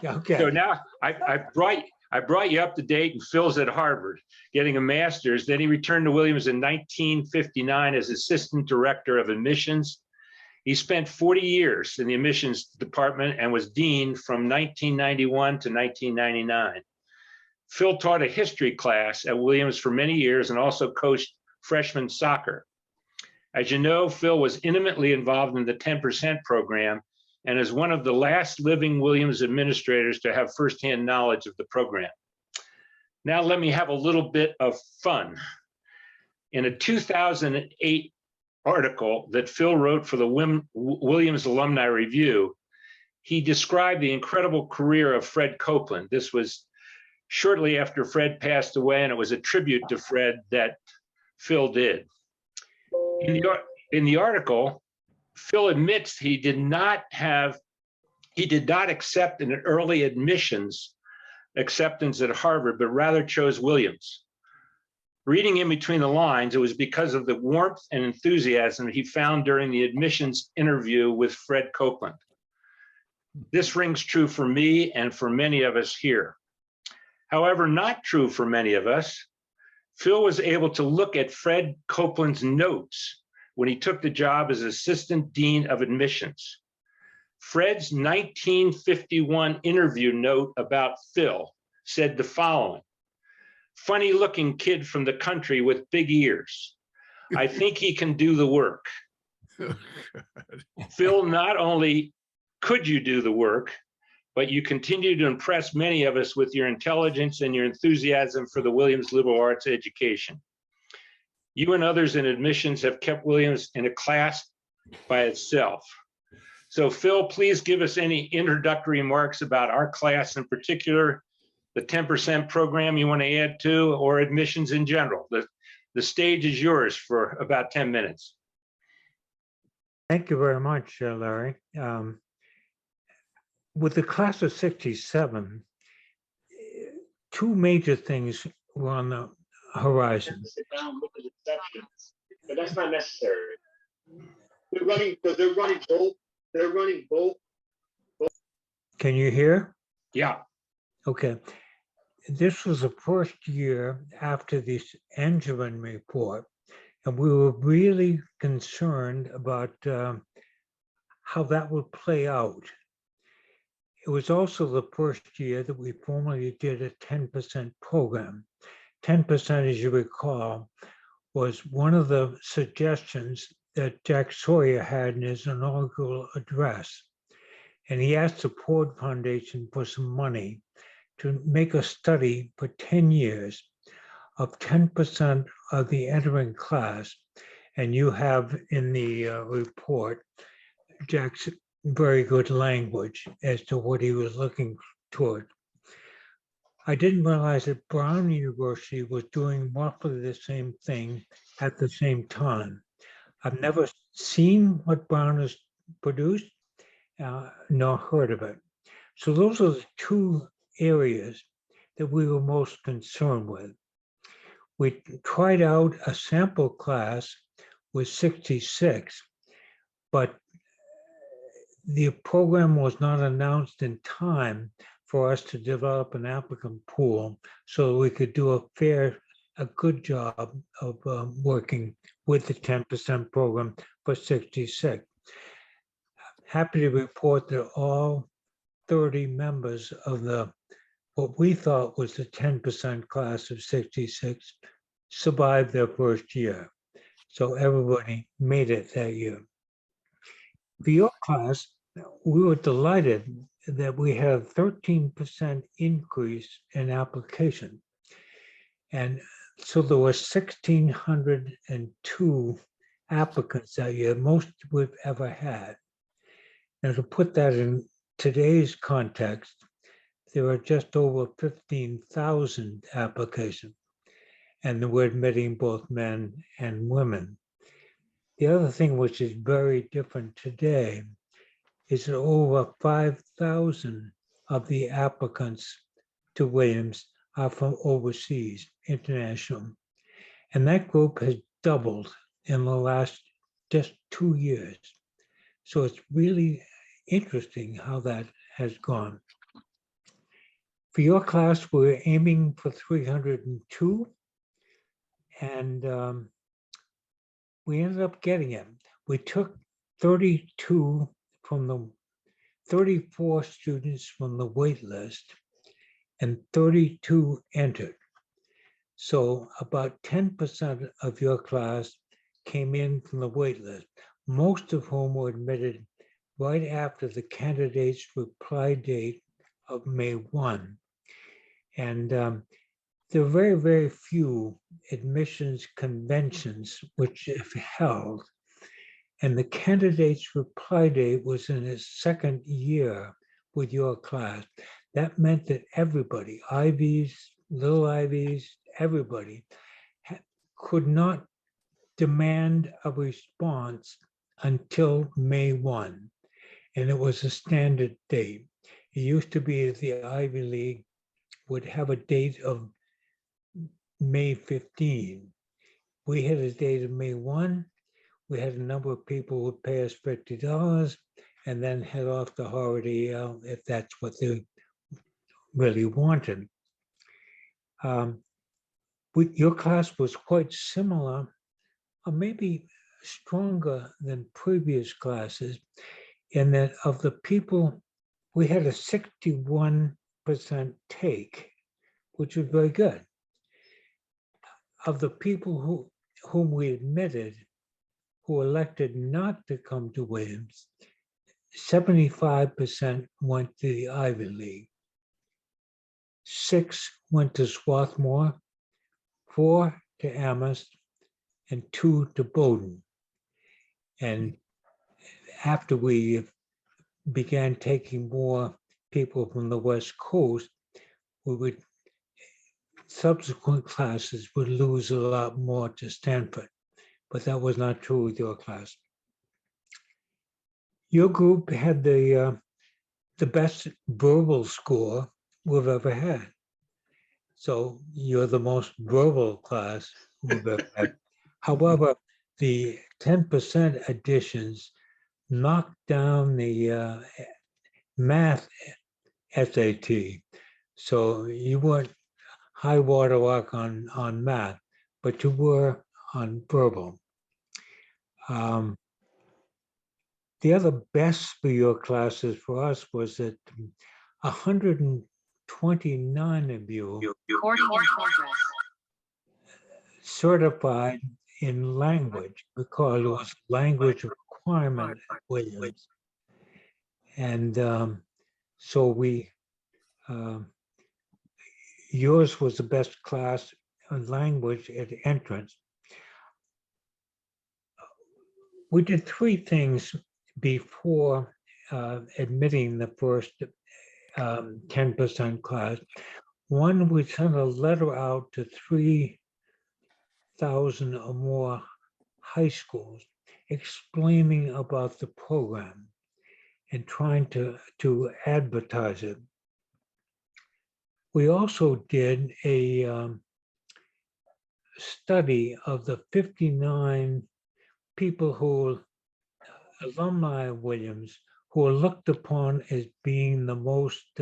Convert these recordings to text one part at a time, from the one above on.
Okay. So now I brought you up to date, and Phil's at Harvard getting a master's. Then he returned to Williams in 1959 as assistant director of admissions. He spent 40 years in the admissions department and was dean from 1991 to 1999. Phil taught a history class at Williams for many years and also coached freshman soccer. As you know, Phil was intimately involved in the 10% program and is one of the last living Williams administrators to have firsthand knowledge of the program. Now let me have a little bit of fun. In a 2008 article that Phil wrote for the Williams Alumni Review, he described the incredible career of Fred Copeland. This was shortly after Fred passed away, and it was a tribute to Fred that Phil did. In the article, Phil admits he did not accept an early admissions acceptance at Harvard, but rather chose Williams. Reading in between the lines, it was because of the warmth and enthusiasm he found during the admissions interview with Fred Copeland. This rings true for me and for many of us here. However, not true for many of us. Phil was able to look at Fred Copeland's notes when he took the job as assistant dean of admissions. Fred's 1951 interview note about Phil said the following: "Funny looking kid from the country with big ears. I think he can do the work." Phil, not only could you do the work, but you continue to impress many of us with your intelligence and your enthusiasm for the Williams liberal arts education. You and others in admissions have kept Williams in a class by itself. So Phil, please give us any introductory remarks about our class in particular, the 10% program you want to add to, or admissions in general. The stage is yours for about 10 minutes. Thank you very much, Larry. With the class of 67, two major things were on the horizon. Sit down, look at exceptions, but that's not necessary. They're running both. They're running both. Can you hear? Yeah. Okay. This was the first year after this Angelin report, and we were really concerned about how that would play out. It was also the first year that we formally did a 10% program. 10%, as you recall, was one of the suggestions that Jack Sawyer had in his inaugural address. And he asked the Ford Foundation for some money to make a study for 10 years of 10% of the entering class. And you have in the report Jack's very good language as to what he was looking toward. I didn't realize that Brown University was doing roughly the same thing at the same time. I've never seen what Brown has produced, nor heard of it. So those are the two areas that we were most concerned with. We tried out a sample class with 66, but the program was not announced in time for us to develop an applicant pool so we could do a good job of working with the 10% program for 66. Happy to report that all 30 members of what we thought was the 10% class of 66 survived their first year. So everybody made it that year. For your class, we were delighted that we had a 13% increase in application. And so there were 1,602 applicants that year, most we've ever had. Now, to put that in today's context, there are just over 15,000 applications, and we're admitting both men and women. The other thing which is very different today is that over 5,000 of the applicants to Williams are from overseas, international. And that group has doubled in the last just 2 years. So it's really interesting how that has gone. For your class, we're aiming for 302, and we ended up getting it. We took 32 from the 34 students from the wait list, and 32 entered. So about 10% of your class came in from the wait list, most of whom were admitted right after the candidate's reply date of May 1. And there are very, very few admissions conventions which if held. And the candidate's reply date was in his second year with your class. That meant that everybody, Ivies, little Ivies, everybody could not demand a response until May 1. And it was a standard date. It used to be that the Ivy League would have a date of May 15. We had a date of May 1. We had a number of people who would pay us $50 and then head off to Holiday if that's what they really wanted. Your class was quite similar, or maybe stronger than previous classes, in that of the people, we had a 61% take, which was very good. Of the people whom we admitted, who elected not to come to Williams, 75% went to the Ivy League. 6 went to Swarthmore, 4 to Amherst, and 2 to Bowdoin. And after we began taking more people from the West Coast, subsequent classes would lose a lot more to Stanford, but that was not true with your class. Your group had the best verbal score we've ever had. So you're the most verbal class we've ever had. However, the 10% additions knocked down the math SAT. So you weren't high watermark on math, but you were on verbal. The other best for your classes for us was that 129 of you certified in language because it was language requirement at Williams. And so yours was the best class in language at entrance. We did 3 things before admitting the first 10% class. One, we sent a letter out to 3,000 or more high schools explaining about the program and trying to advertise it. We also did a study of the 59 people who are alumni of Williams who are looked upon as being the most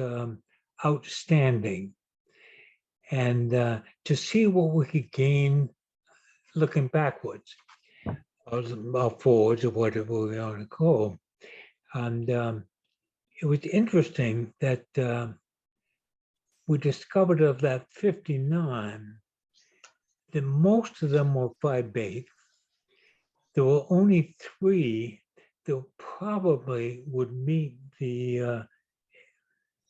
outstanding, and to see what we could gain looking backwards or forwards or whatever we want to call. And it was interesting that we discovered of that 59 that most of them were 5-8. There were only 3 that probably would meet the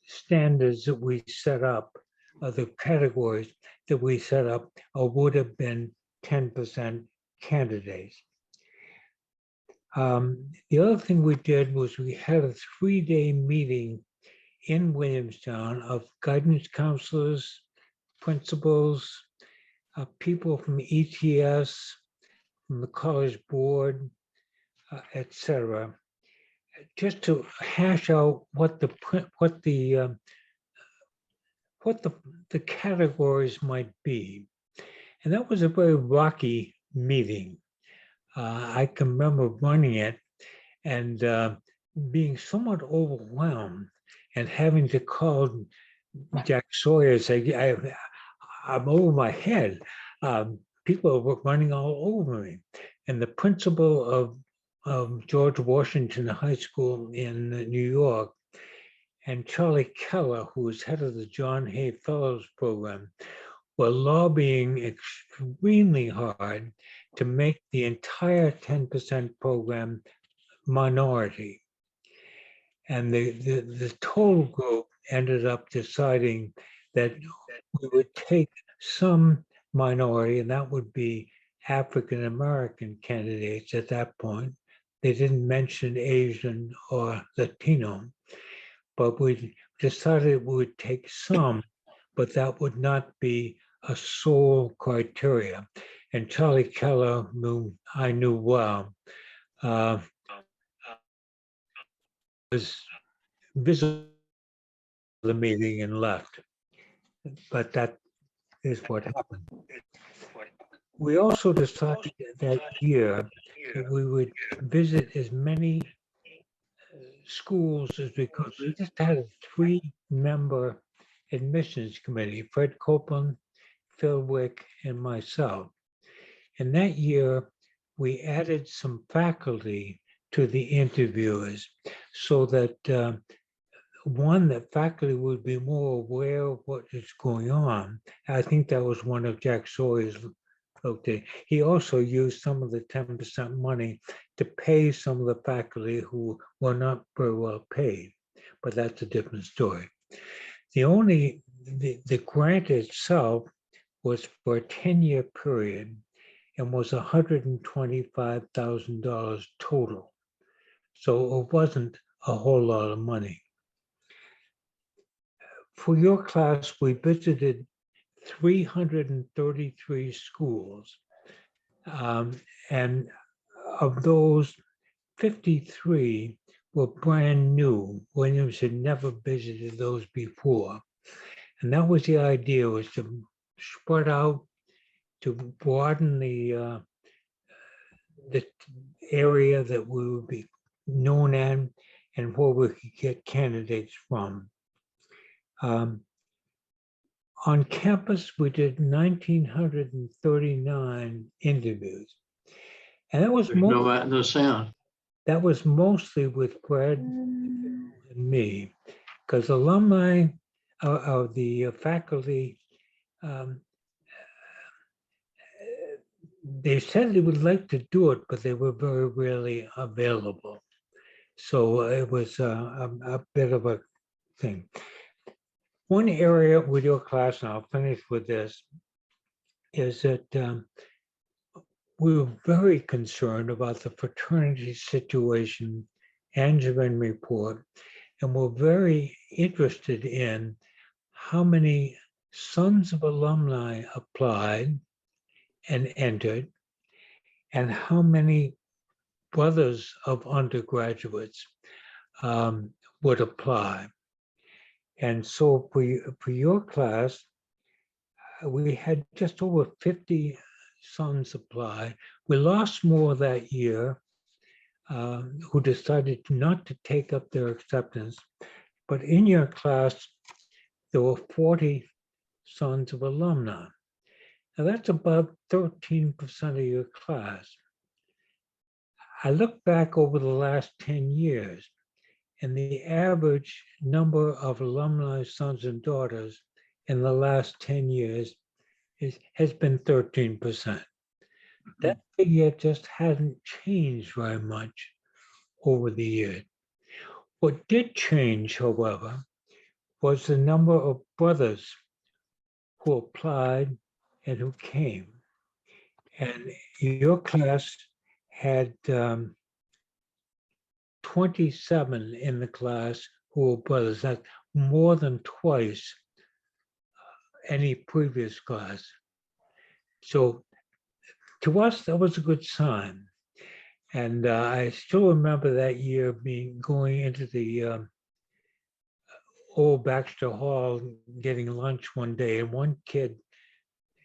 standards that we set up, the categories that we set up, or would have been 10% candidates. The other thing we did was we had a 3-day meeting in Williamstown of guidance counselors, principals, people from ETS, from the college board, etc., just to hash out what the categories might be. And that was a very rocky meeting. I can remember running it and being somewhat overwhelmed and having to call Jack Sawyer say, I'm over my head. People were running all over me. And the principal of George Washington High School in New York and Charlie Keller, who was head of the John Hay Fellows Program, were lobbying extremely hard to make the entire 10% program minority. And the total group ended up deciding that we would take some minority, and that would be African American candidates at that point. They didn't mention Asian or Latino, but we decided we would take some, but that would not be a sole criteria. And Charlie Keller, who I knew well, was visible the meeting and left. But that is what happened. We also decided that year that we would visit as many schools as we could. We just had a 3-member admissions committee, Fred Copeland, Phil Wick, and myself. And that year, we added some faculty to the interviewers so that that faculty would be more aware of what is going on. I think that was one of Jack Sawyer's. Okay. He also used some of the 10% money to pay some of the faculty who were not very well paid, but that's a different story. The grant itself was for a 10-year period and was $125,000 total. So it wasn't a whole lot of money. For your class, we visited 333 schools. And of those, 53 were brand new. Williams had never visited those before. And that was the idea, was to spread out, to broaden the area that we would be known in and where we could get candidates from. On campus, we did 1,939 interviews. And that was No sound. That was mostly with Brad and me, because alumni of the faculty, they said they would like to do it, but they were very rarely available. So it was a bit of a thing. One area with your class, and I'll finish with this, is that we were very concerned about the fraternity situation, Angevin report, and we're very interested in how many sons of alumni applied and entered, and how many brothers of undergraduates would apply. And so for your class, we had just over 50 sons apply. We lost more that year who decided not to take up their acceptance. But in your class, there were 40 sons of alumni. Now that's about 13% of your class. I look back over the last 10 years, and the average number of alumni sons and daughters in the last 10 years has been 13%. That figure just hasn't changed very much over the years. What did change, however, was the number of brothers who applied and who came. And your class had 27 in the class who were brothers. That's more than twice any previous class. So to us, that was a good sign. And I still remember that year going into the old Baxter Hall, getting lunch one day, and one kid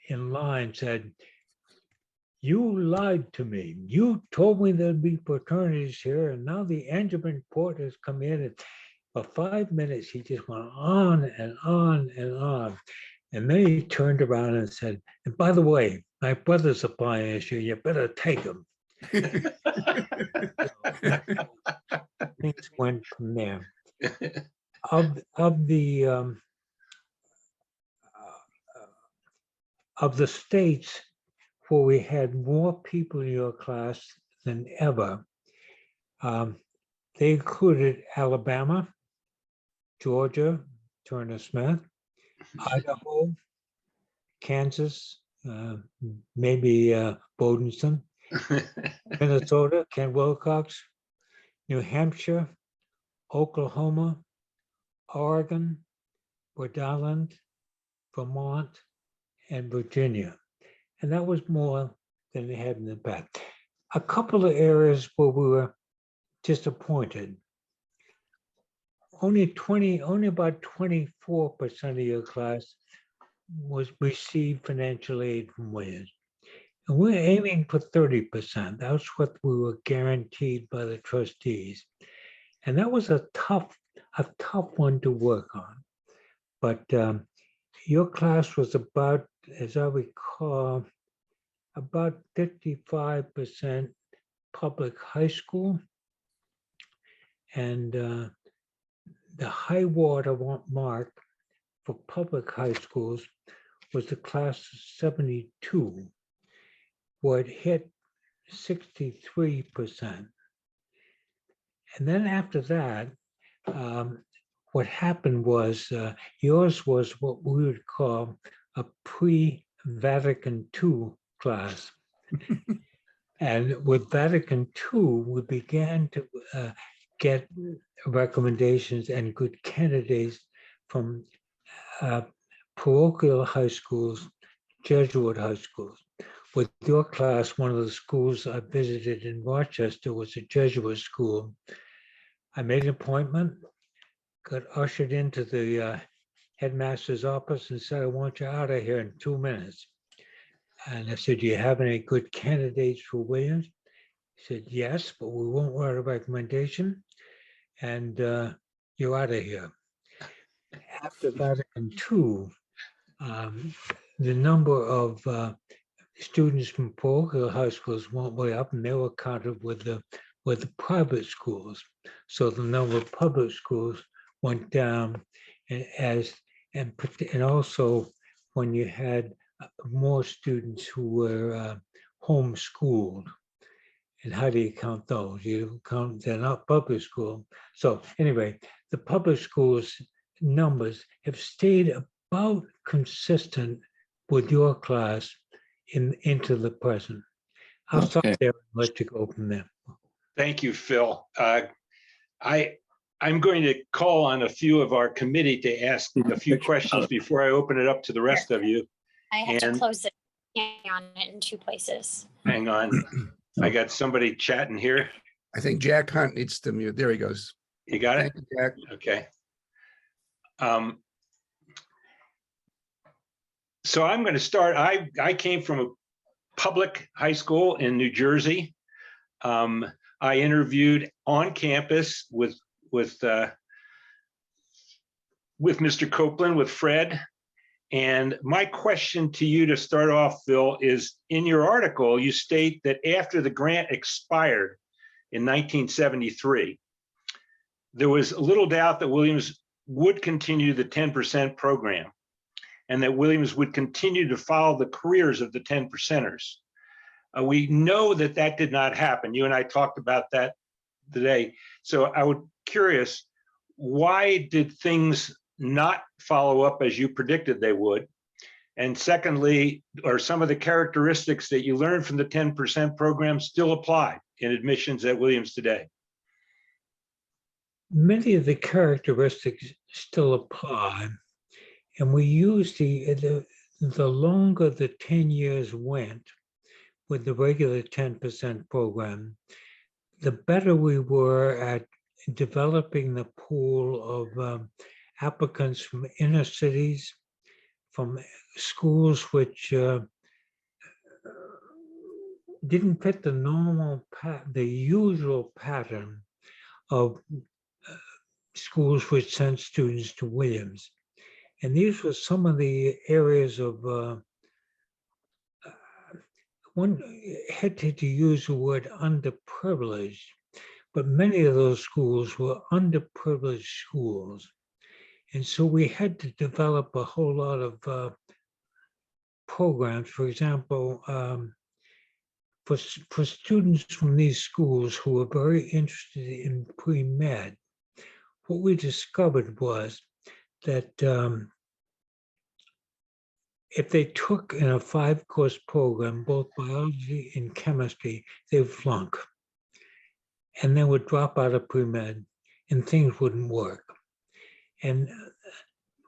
in line said, "You lied to me. You told me there'd be fraternities here, and now the Angevin report has come in." For 5 minutes, he just went on and on and on. And then he turned around and said, and by the way, my brother's applying this year, you better take him. Things went from there. Of the states where we had more people in your class than ever, they included Alabama, Georgia, Turner Smith, Idaho, Kansas, maybe Bodenson, Minnesota, Ken Wilcox, New Hampshire, Oklahoma, Oregon, Rhode Island, Vermont, and Virginia. And that was more than they had in the past. A couple of areas where we were disappointed. Only about 24% of your class was received financial aid from Williams. And we're aiming for 30%. That's what we were guaranteed by the trustees. And that was a tough one to work on. But your class was about, as I recall, about 55% public high school. And the high water mark for public high schools was the class of 72, where it hit 63%. And then after that, what happened was yours was what we would call a pre-Vatican II class. And with Vatican II, we began to get recommendations and good candidates from parochial high schools, Jesuit high schools. With your class, one of the schools I visited in Rochester was a Jesuit school. I made an appointment, got ushered into the headmaster's office and said, I want you out of here in 2 minutes. And I said, do you have any good candidates for Williams? He said, yes, but we won't write a recommendation. And you're out of here. After Vatican II, the number of students from parochial high schools went way up, and they were counted with the private schools. So the number of public schools went down, and also when you had more students who were homeschooled. And how do you count those? You count, they're not public school. So anyway, the public schools numbers have stayed about consistent with your class into the present. I'll stop there and let you go from there. Thank you, Phil. I'm going to call on a few of our committee to ask a few questions before I open it up to the rest of you. I have to close it on it in 2 places. Hang on. I got somebody chatting here. I think Jack Hunt needs to mute. There he goes. You got it? Thank you, Jack. Okay. So I'm going to start. I came from a public high school in New Jersey. I interviewed on campus with Mr. Copeland, with Fred. And my question to you to start off, Phil, is in your article, you state that after the grant expired in 1973, there was little doubt that Williams would continue the 10% program and that Williams would continue to follow the careers of the 10 percenters. We know that that did not happen. You and I talked about that today. So I would curious, why did things not follow up as you predicted they would? And secondly, are some of the characteristics that you learned from the 10% program still apply in admissions at Williams today? Many of the characteristics still apply. And we use the longer the 10 years went with the regular 10% program, the better we were at developing the pool of applicants from inner cities, from schools which didn't fit the usual pattern of schools would send students to Williams. And these were some of the areas of, one hesitate to use the word underprivileged, but many of those schools were underprivileged schools. And so we had to develop a whole lot of programs. For example, for students from these schools who were very interested in pre-med, what we discovered was that if they took in a 5-course program, both biology and chemistry, they would flunk. And they would drop out of pre-med and things wouldn't work. And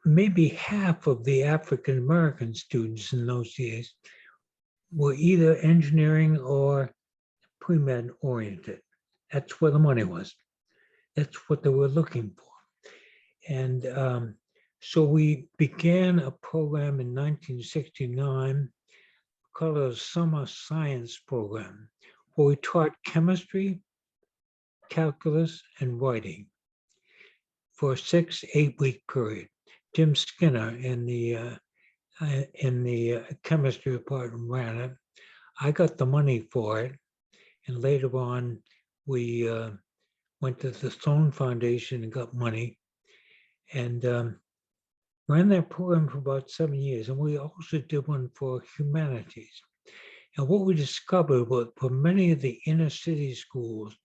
maybe half of the African-American students in those years were either engineering or pre-med oriented. That's where the money was. That's what they were looking for. And so we began a program in 1969 called a summer science program, where we taught chemistry, calculus, and writing for a 6-8 week period. Jim Skinner in the chemistry department ran it. I got the money for it, and later on we went to the Sloan Foundation and got money, and ran that program for about 7 years. And we also did one for humanities. And what we discovered was for many of the inner city schools,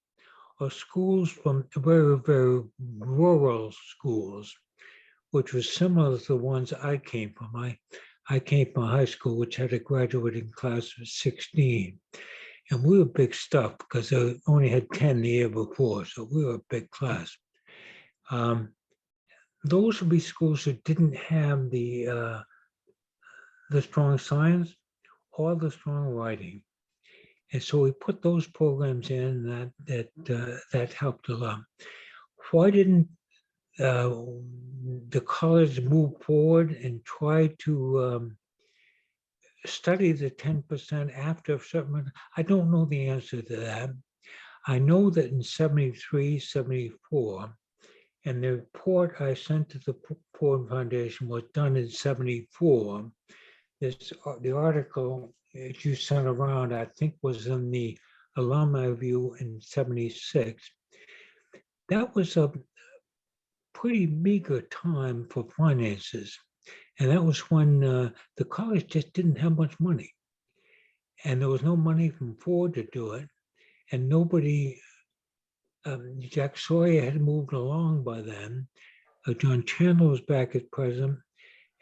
or schools from very, very rural schools, which was similar to the ones I came from. I came from a high school which had a graduating class of 16. And we were big stuff because they only had 10 the year before, so we were a big class. Those would be schools that didn't have the strong science or the strong writing. And so we put those programs in that helped a lot. Why didn't the college move forward and try to study the 10% after a certain? I don't know the answer to that. I know that in 73, 74, and the report I sent to the Ford Foundation was done in 74. The article that you sent around, I think, was in the Alumni Review in 76. That was a pretty meager time for finances. And that was when the college just didn't have much money. And there was no money from Ford to do it. And nobody, Jack Sawyer had moved along by then. John Chandler was back as president.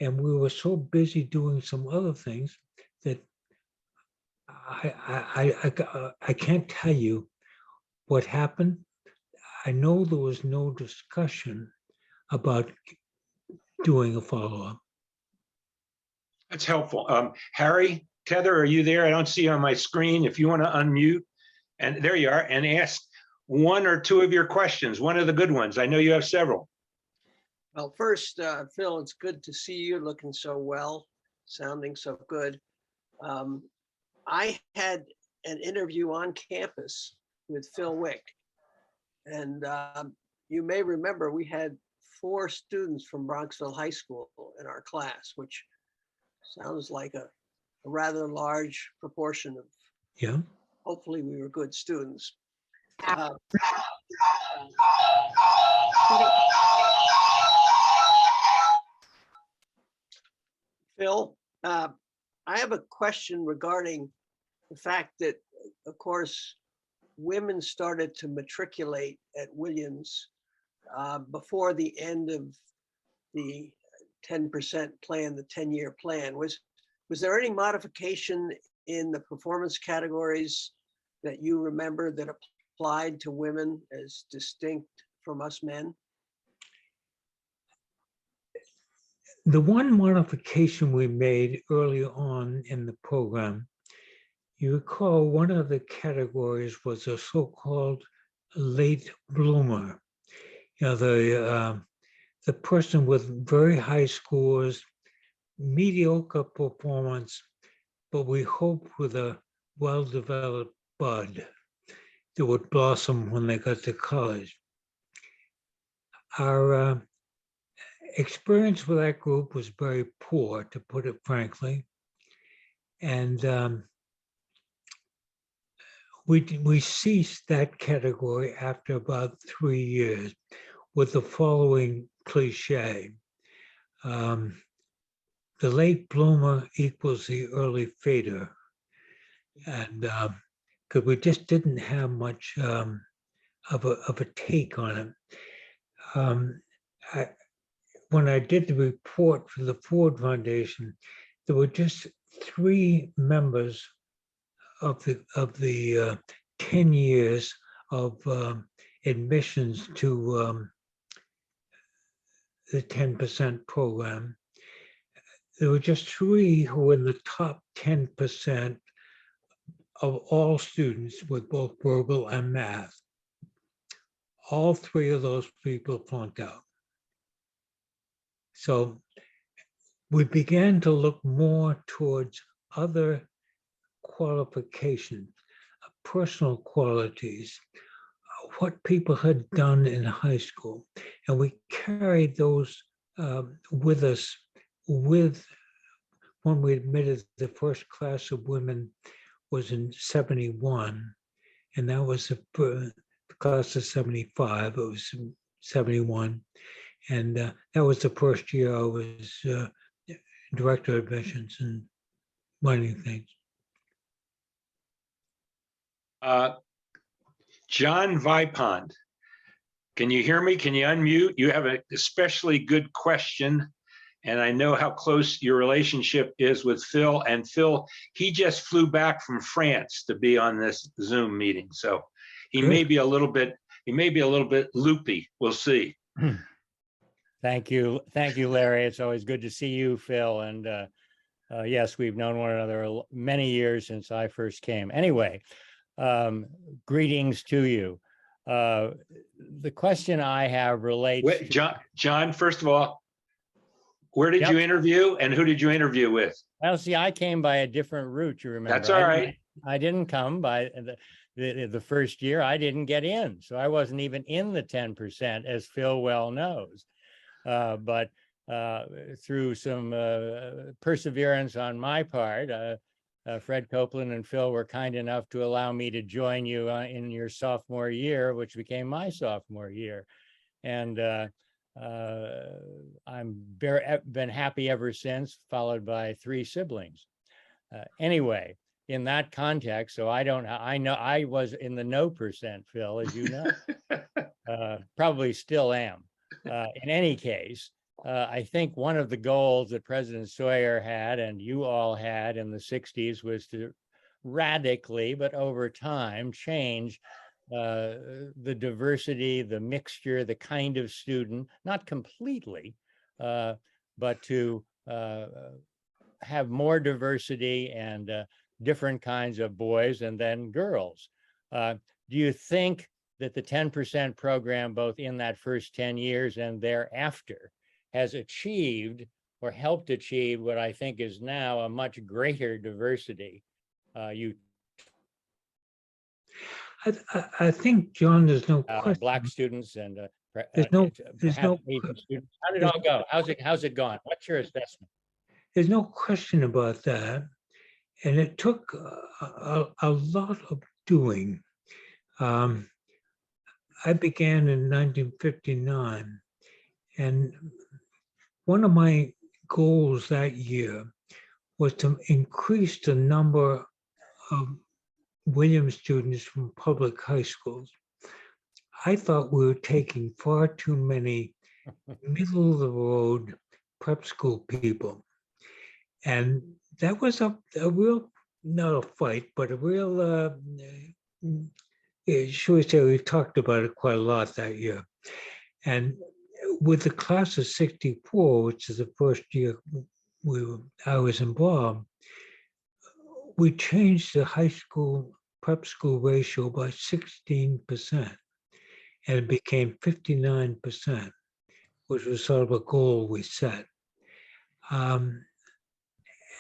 And we were so busy doing some other things that I can't tell you what happened. I know there was no discussion about doing a follow-up. That's helpful. Harry, Tether, are you there? I don't see you on my screen. If you want to unmute, and there you are, and ask one or two of your questions, one of the good ones. I know you have several. Well, first, Phil, it's good to see you looking so well, sounding so good. I had an interview on campus with Phil Wick, and you may remember we had 4 students from Bronxville High School in our class, which sounds like a rather large proportion of, Yeah. hopefully we were good students. Phil, I have a question regarding the fact that, of course, women started to matriculate at Williams before the end of the 10% plan, the 10-year plan. Was there any modification in the performance categories that you remember that applied to women as distinct from us men? The one modification we made early on in the program, you recall one of the categories was a so-called late bloomer. You know, the person with very high scores, mediocre performance, but we hope with a well-developed bud that would blossom when they got to college. Our experience with that group was very poor, to put it frankly. And we ceased that category after about 3 years with the following cliche. The late bloomer equals the early fader. And because we just didn't have much of a take on it. When I did the report for the Ford Foundation, there were just 3 members of the 10 years of admissions to the 10% program. There were just 3 who were in the top 10% of all students with both verbal and math. All 3 of those people flunked out. So we began to look more towards other qualifications, personal qualities, what people had done in high school. And we carried those with us when we admitted the first class of women was in 71. And that was the class of 75, it was 71. And that was the first year I was director of admissions and running things. John Vipond, can you hear me? Can you unmute? You have an especially good question. And I know how close your relationship is with Phil. And Phil, he just flew back from France to be on this Zoom meeting. So he may be a little bit loopy. We'll see. Thank you, Larry. It's always good to see you, Phil. And yes, we've known one another many years since I first came. Anyway, greetings to you. The question I have relates. Wait, John, first of all, where did you interview and who did you interview with? Well, see, I came by a different route, you remember. That's all right. I didn't come by the first year. I didn't get in. So I wasn't even in the 10%, as Phil well knows. But through some perseverance on my part, Fred Copeland and Phil were kind enough to allow me to join you in your sophomore year, which became my sophomore year. And I'm been happy ever since, followed by 3 siblings. Anyway, in that context, so I know I was in the no percent, Phil, as you know, probably still am. In any case, I think one of the goals that President Sawyer had and you all had in the 60s was to radically, but over time, change the diversity, the mixture, the kind of student, not completely, but to have more diversity and different kinds of boys and then girls. Do you think that the 10% program, both in that first 10 years and thereafter, has achieved or helped achieve what I think is now a much greater diversity? I think, John, there's no question. Black students and There's no Asian students. How did it all go? How's it gone? What's your assessment? There's no question about that. And it took a lot of doing. I began in 1959, and one of my goals that year was to increase the number of Williams students from public high schools. I thought we were taking far too many middle of the road prep school people. And that was a real, not a fight, but a real, should we say, we talked about it quite a lot that year. And with the class of 64, which is the first year I was involved, we changed the high school prep school ratio by 16%, and it became 59%, which was sort of a goal we set. And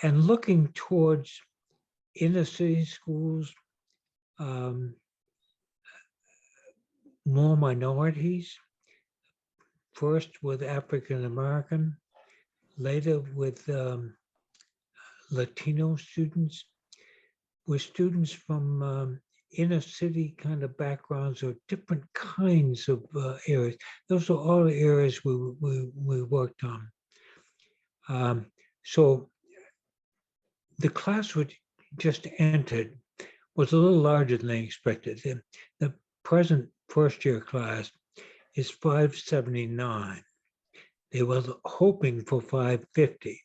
looking towards inner city schools, more minorities, first with African American, later with Latino students, with students from inner city kind of backgrounds or different kinds of areas. Those are all the areas we worked on. So the class which just entered was a little larger than they expected. The present first year class is 579. They were hoping for 550.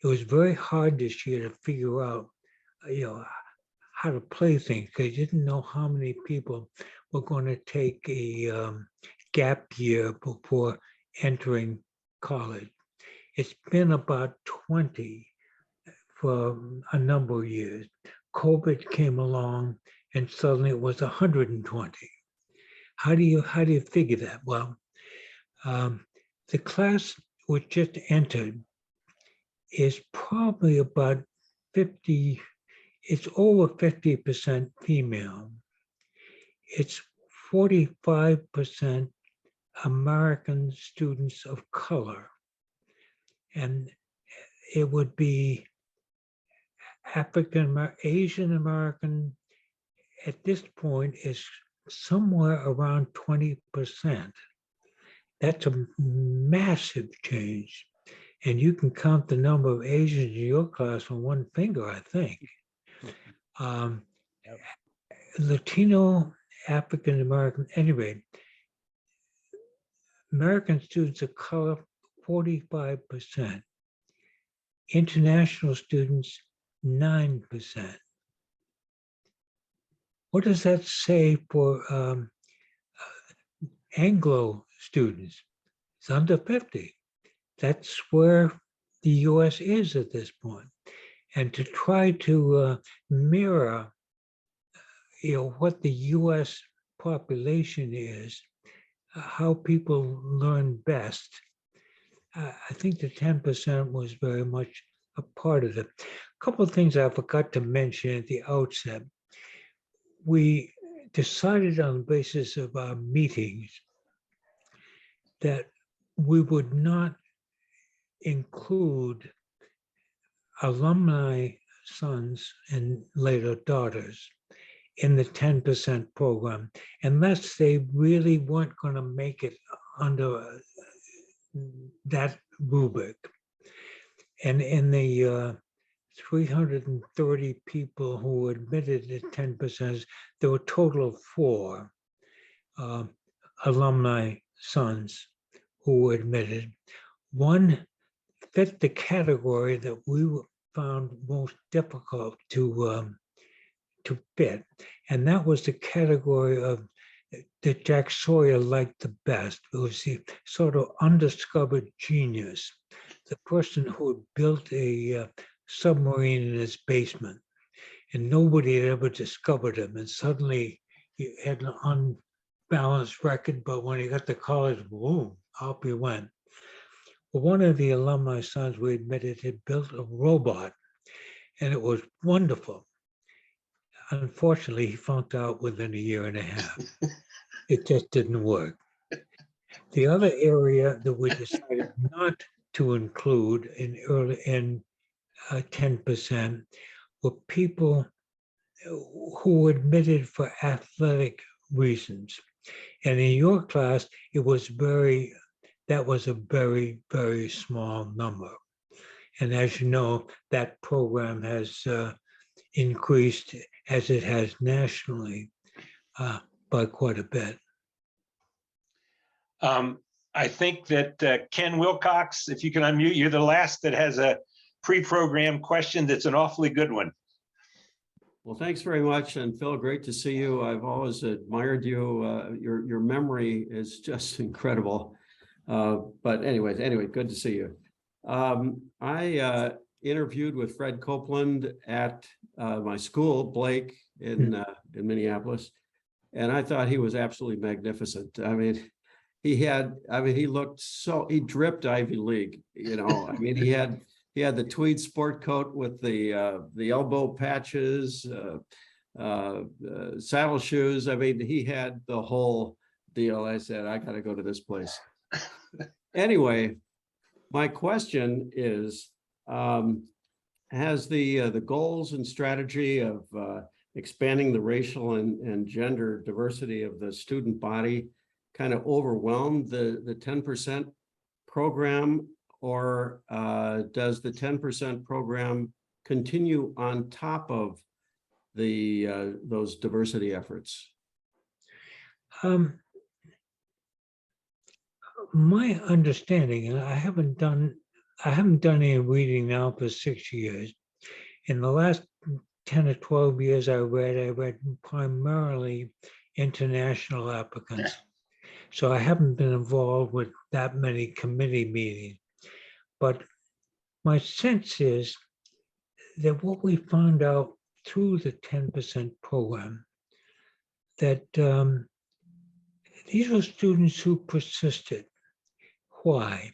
It was very hard this year to figure out, how to play things because you didn't know how many people were going to take a gap year before entering college. It's been about 20 for a number of years. COVID came along and suddenly it was 120. How do you figure that? Well, the class which just entered is probably about 50, it's over 50% female. It's 45% American students of color. And it would be Asian American at this point is somewhere around 20%. That's a massive change. And you can count the number of Asians in your class on one finger, I think. Latino, African American, anyway, American students of color, 45%. International students, 9%. What does that say for Anglo students? It's under 50. That's where the US is at this point. And to try to mirror, what the US population is, how people learn best, I think the 10% was very much a part of it. A couple of things I forgot to mention at the outset. We decided on the basis of our meetings that we would not include alumni sons and later daughters in the 10% program unless they really weren't going to make it under that rubric. And in the 330 people who were admitted at 10%, there were a total of 4 alumni sons who were admitted. One fit the category that we found most difficult to fit, and that was the category of that Jack Sawyer liked the best. It was the sort of undiscovered genius, the person who had built a submarine in his basement, and nobody had ever discovered him. And suddenly he had an unbalanced record, but when he got to college, boom, up he went. Well, one of the alumni sons we admitted had built a robot, and it was wonderful. Unfortunately, he flunked out within a year and a half. It just didn't work. The other area that we decided not to include in 10% were people who were admitted for athletic reasons. And in your class, that was a very, very small number. And as you know, that program has increased as it has nationally by quite a bit. I think that Ken Wilcox, if you can unmute, you're the last that has a pre-programmed question that's an awfully good one. Well, thanks very much. And Phil, great to see you. I've always admired you. Your memory is just incredible. But anyway, good to see you. I interviewed with Fred Copeland at my school, Blake, in Minneapolis, and I thought he was absolutely magnificent. I mean, he looked he dripped Ivy League, I mean, he had the tweed sport coat with the elbow patches, saddle shoes. I mean, he had the whole deal. I said, I got to go to this place. Anyway, my question is, has the goals and strategy of expanding the racial and gender diversity of the student body kind of overwhelmed the 10% program, or does the 10% program continue on top of the those diversity efforts? My understanding, and I haven't done any reading now for 6 years. In the last 10 or 12 years I read primarily international applicants. So I haven't been involved with that many committee meetings. But my sense is that what we found out through the 10% program, that these were students who persisted. Why?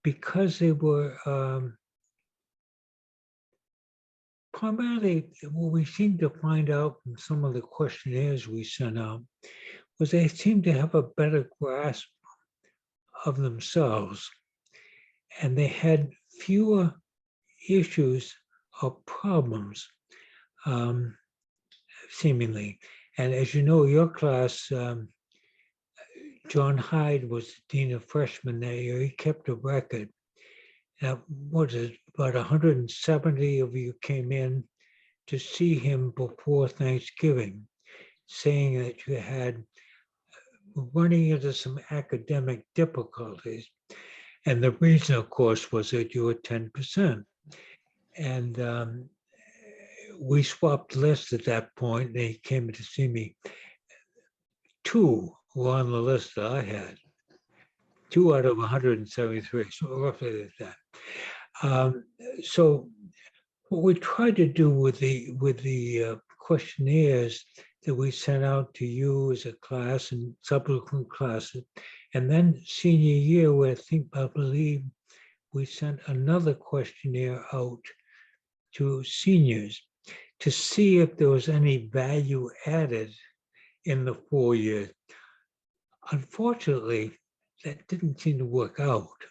Because they were primarily, what we seemed to find out from some of the questionnaires we sent out was they seemed to have a better grasp of themselves, and they had fewer issues or problems, seemingly. And as you know, your class, John Hyde was the dean of freshmen that year. He kept a record. Now, what is it, about 170 of you came in to see him before Thanksgiving, saying that you had running into some academic difficulties. And the reason, of course, was that you were 10%. And we swapped lists at that point. They came to see me. 2 were on the list that I had. 2 out of 173, so roughly that. So what we tried to do with the questionnaires that we sent out to you as a class and subsequent classes, and then senior year, where I believe we sent another questionnaire out to seniors to see if there was any value added in the 4 years. Unfortunately, that didn't seem to work out.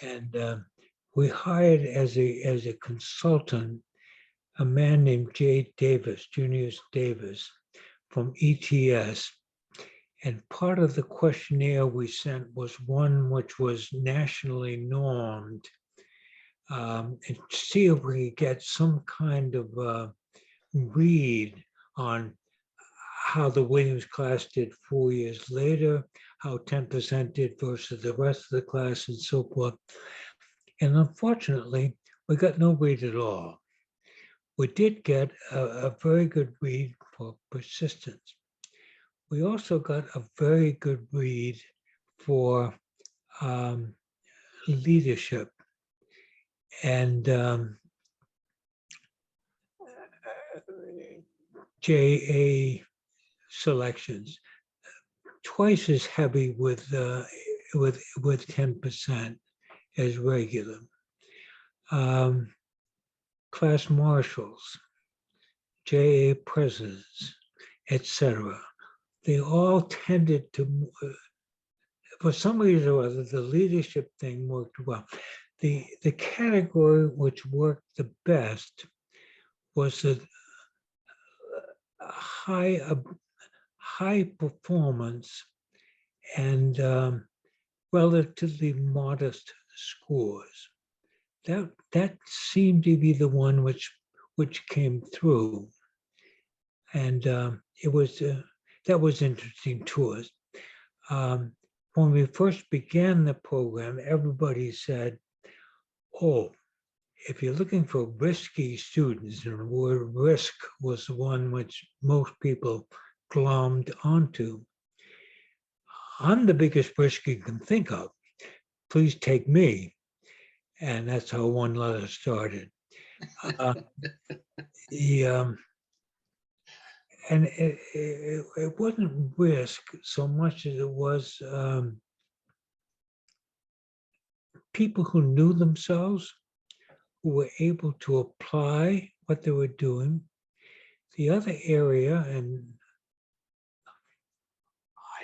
And we hired as a consultant a man named Junius Davis from ETS. And part of the questionnaire we sent was one which was nationally normed, and see if we could get some kind of read on how the Williams class did 4 years later, how 10% did versus the rest of the class, and so forth. And unfortunately, we got no read at all. We did get a very good read for persistence. We also got a very good read for leadership. And JA selections, twice as heavy with 10% as regular. Class marshals, JA presidents, etc. They all tended to, for some reason or other, the leadership thing worked well. The category which worked the best was the high performance and relatively modest scores. That seemed to be the one which came through, and it was that was interesting to us. When we first began the program, everybody said, "Oh, if you're looking for risky students," and the word risk was the one which most people glommed onto, "I'm the biggest risk you can think of. Please take me." And that's how one letter started. And it wasn't risk so much as it was people who knew themselves, who were able to apply what they were doing. The other area, and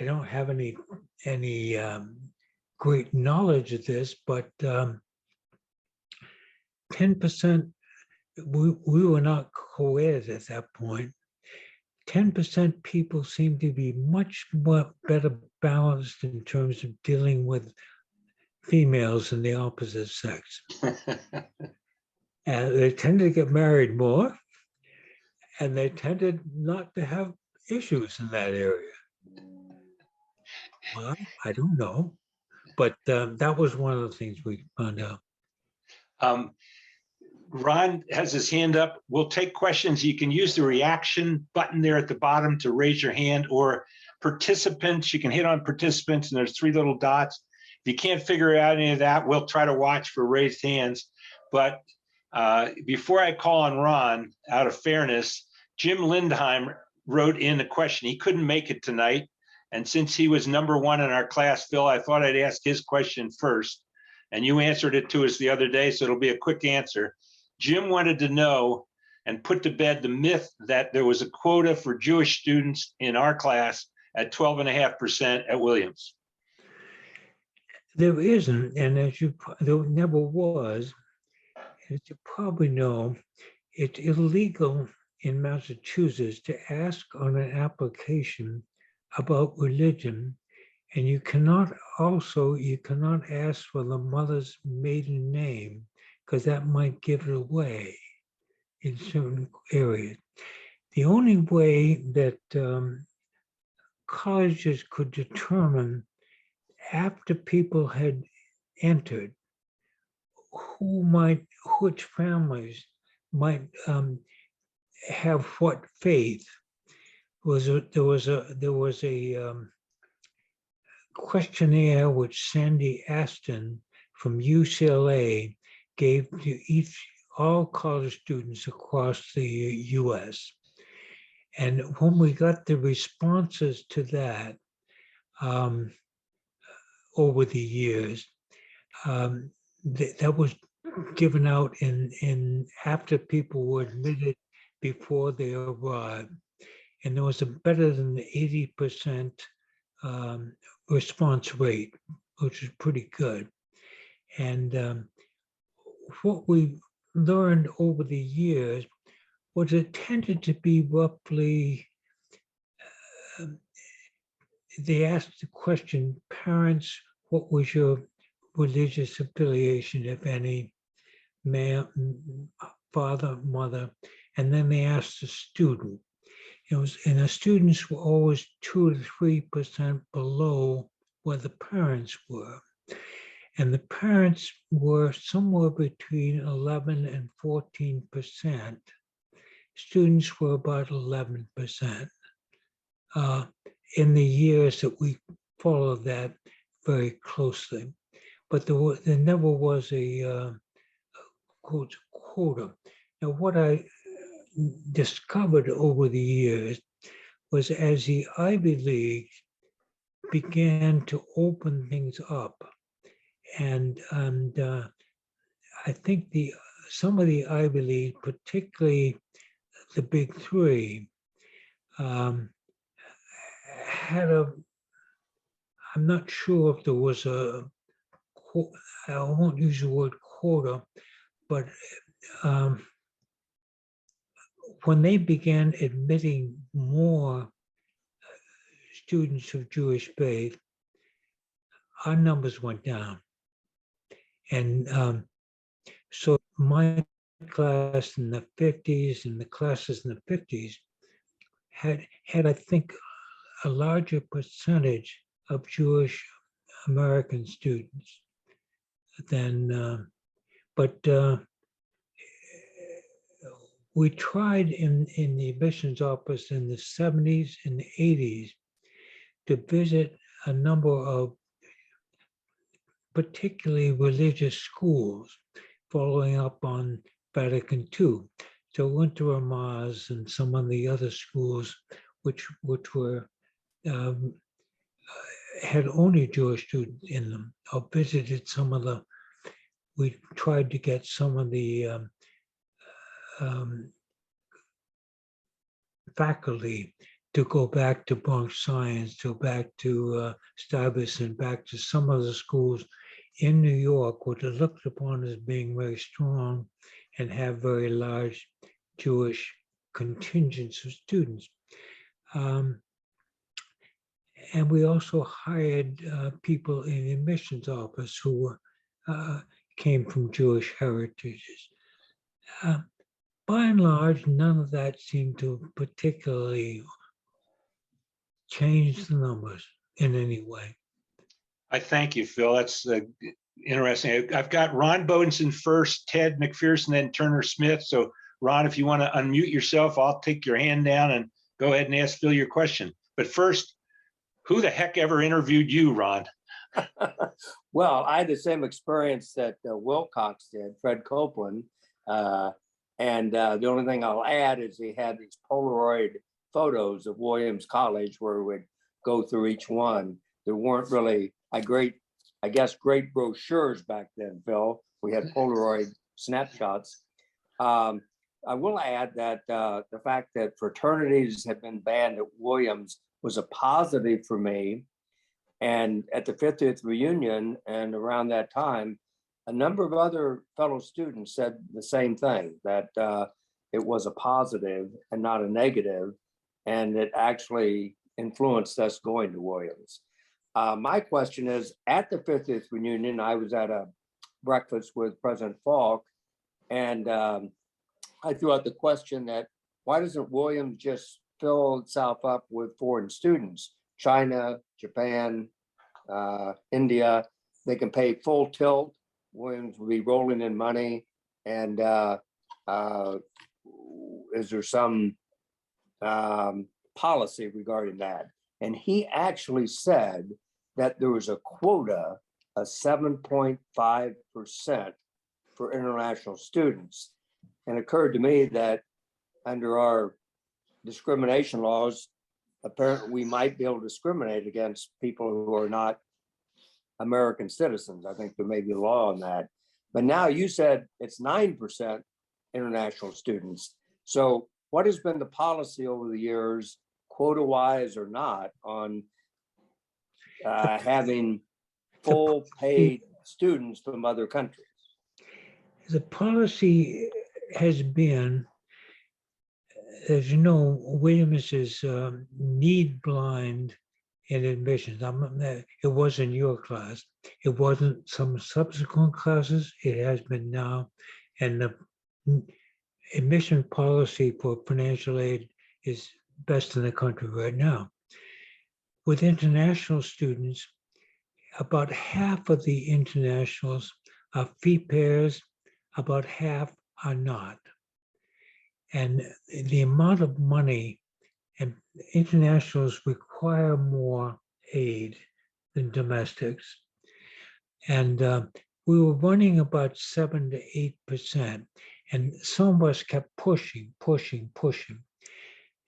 I don't have any great knowledge of this, but 10%, we were not co-ed at that point. 10% people seem to be much more better balanced in terms of dealing with females in the opposite sex. And they tended to get married more, and they tended not to have issues in that area. Why? I don't know. But that was one of the things we found out. Ron has his hand up. We'll take questions. You can use the reaction button there at the bottom to raise your hand, or participants, you can hit on participants and there's 3 little dots. If you can't figure out any of that, we'll try to watch for raised hands. But before I call on Ron, out of fairness, Jim Lindheim wrote in a question. He couldn't make it tonight. And since he was number 1 in our class, Phil, I thought I'd ask his question first. And you answered it to us the other day, so it'll be a quick answer. Jim wanted to know and put to bed the myth that there was a quota for Jewish students in our class at 12.5% at Williams. There isn't, and there never was. As you probably know, it's illegal in Massachusetts to ask on an application about religion, and you cannot ask for the mother's maiden name, because that might give it away in certain areas. The only way that colleges could determine after people had entered which families might have what faith there was a questionnaire which Sandy Aston from UCLA gave to all college students across the US. And when we got the responses to that over the years, that was given out in after people were admitted before they arrived. And there was a better than 80% response rate, which is pretty good. And what we learned over the years was it tended to be roughly, they asked the question, parents, what was your religious affiliation, if any, father, mother, and then they asked the student. And the students were always 2 to 3% below where the parents were. And the parents were somewhere between 11 and 14%. Students were about 11% in the years that we followed that very closely. But there never was a quota. Now, what I discovered over the years was as the Ivy League began to open things up, and I think some of the Ivy League, particularly the big 3, had I'm not sure if there was I won't use the word quota, but when they began admitting more students of Jewish faith, our numbers went down. And so my class in the 50s and the classes in the 50s had I think, a larger percentage of Jewish American students than, but we tried in the admissions office in the 70s and 80s to visit a number of particularly religious schools following up on Vatican II. So went to Ramaz and some of the other schools which were had only Jewish students in them. I visited we tried to get some of the faculty to go back to Bronx Science, to back to Stuyvesant, back to some of the schools in New York, which are looked upon as being very strong and have very large Jewish contingents of students. And we also hired people in the admissions office who came from Jewish heritages. By and large, none of that seemed to particularly change the numbers in any way. I thank you, Phil. That's interesting. I've got Ron Bodenson first, Ted McPherson, then Turner Smith. So Ron, if you want to unmute yourself, I'll take your hand down and go ahead and ask Phil your question. But first, who the heck ever interviewed you, Ron? Well, I had the same experience that Wilcox did, Fred Copeland. And the only thing I'll add is he had these Polaroid photos of Williams College where we would go through each one. There weren't really great brochures back then, Phil. We had Polaroid snapshots. I will add that the fact that fraternities had been banned at Williams was a positive for me. And at the 50th reunion and around that time, a number of other fellow students said the same thing, that it was a positive and not a negative, and it actually influenced us going to Williams. My question is, at the 50th reunion, I was at a breakfast with President Falk, and I threw out the question that why doesn't Williams just fill itself up with foreign students? China, Japan, India, they can pay full tilt. Williams will be rolling in money. And is there some policy regarding that? And he actually said that there was a quota of 7.5% for international students. And it occurred to me that under our discrimination laws, apparently we might be able to discriminate against people who are not American citizens. I think there may be a law on that. But now you said it's 9% international students. So what has been the policy over the years, quota-wise or not, on having full paid students from other countries? The policy has been, as you know, Williams is need blind in admissions. It was in your class. It wasn't some subsequent classes. It has been now. And the admission policy for financial aid is best in the country right now. With international students, about half of the internationals are fee payers, about half are not. And the amount of money, and internationals require more aid than domestics. And we were running about 7 to 8%. And some of us kept pushing.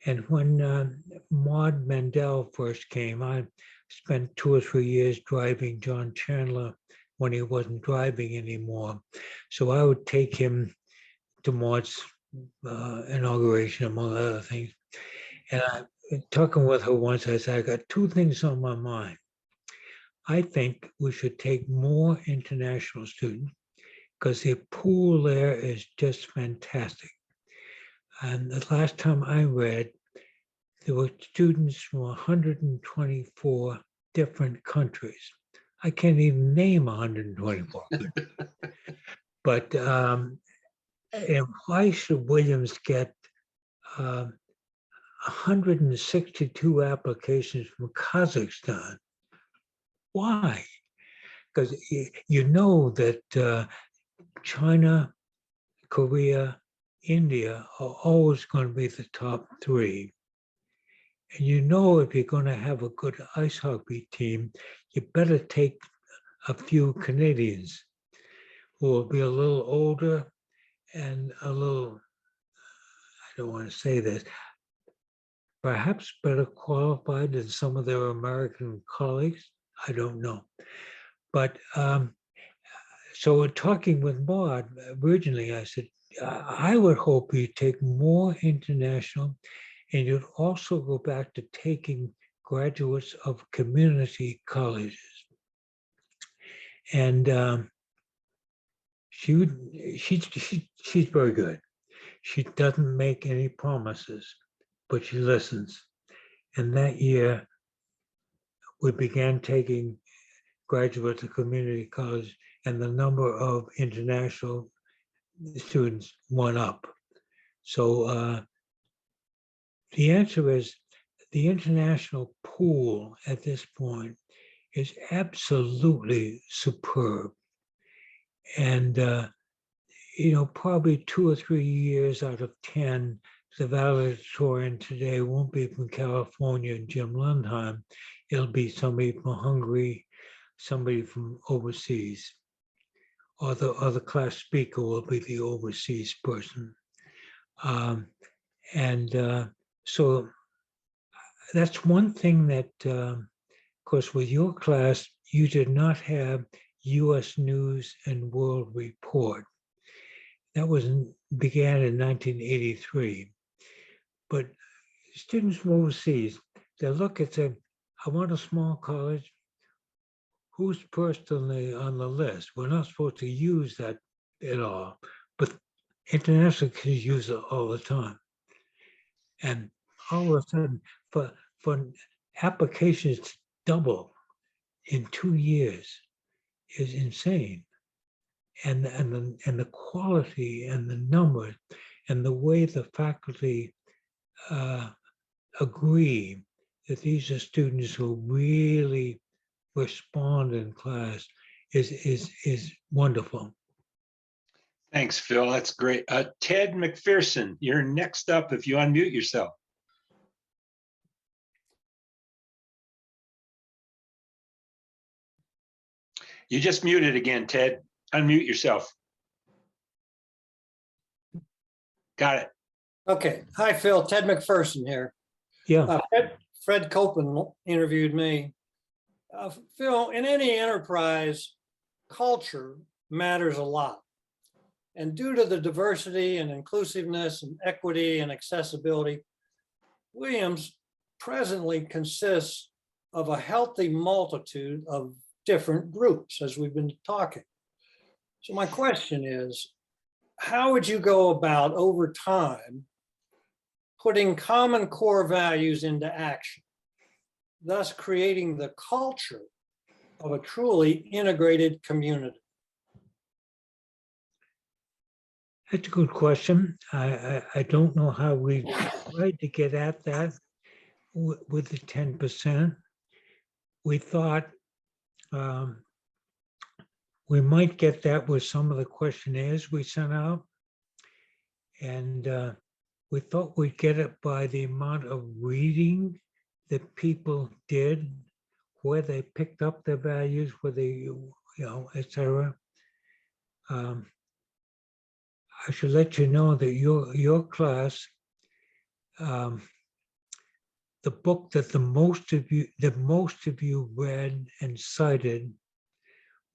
And when Maud Mandel first came, I spent 2 or 3 years driving John Chandler when he wasn't driving anymore. So I would take him to Maud's inauguration, among other things. And I, talking with her once, I said, I got 2 things on my mind. I think we should take more international students because the pool there is just fantastic. And the last time I read, there were students from 124 different countries. I can't even name 124. But and why should Williams get 162 applications from Kazakhstan? Why? Because you know that China, Korea, India are always going to be the top 3. And you know if you're going to have a good ice hockey team, you better take a few Canadians who will be a little older and a little, I don't want to say this, perhaps better qualified than some of their American colleagues. I don't know. But so talking with Maud, originally I said, I would hope you take more international And you'd also go back to taking graduates of community colleges. And she's very good. She doesn't make any promises, but she listens. And that year, we began taking graduates of community college, and the number of international students went up. So the answer is the international pool at this point is absolutely superb. And, probably 2 or 3 years out of 10, the valedictorian today won't be from California and Jim Lundheim. It'll be somebody from Hungary, somebody from overseas, or the class speaker will be the overseas person. So that's one thing that, of course, with your class, you did not have U.S. News and World Report. That began in 1983. But students from overseas, they look and say, I want a small college. Who's first on the list? We're not supposed to use that at all, but international kids use it all the time. And all of a sudden, for applications to double in 2 years is insane. And the quality and the numbers and the way the faculty agree that these are students who really respond in class is wonderful. Thanks, Phil. That's great. Ted McPherson, you're next up if you unmute yourself. You just muted again, Ted. Unmute yourself. Got it. Okay. Hi, Phil. Ted McPherson here. Yeah. Fred Copeland interviewed me. Phil, in any enterprise, culture matters a lot. And due to the diversity and inclusiveness and equity and accessibility, Williams presently consists of a healthy multitude of different groups, as we've been talking. So my question is, how would you go about over time putting common core values into action, thus creating the culture of a truly integrated community? That's a good question. I don't know how we tried to get at that with the 10%. We thought we might get that with some of the questionnaires we sent out. And we thought we'd get it by the amount of reading that people did, where they picked up their values, where they, etc. I should let you know that your class, the book that the most of you read and cited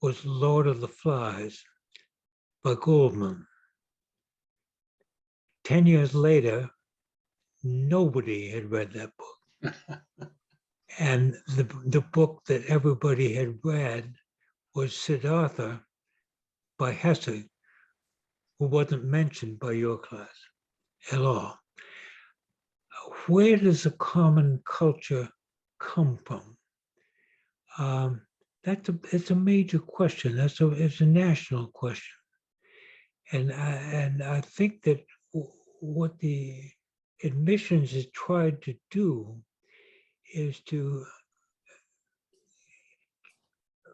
was Lord of the Flies by Goldman. 10 years later, nobody had read that book. And the book that everybody had read was Siddhartha by Hesse, who wasn't mentioned by your class at all. Where does the common culture come from? It's a major question. It's a national question. And I think that what the admissions has tried to do is to,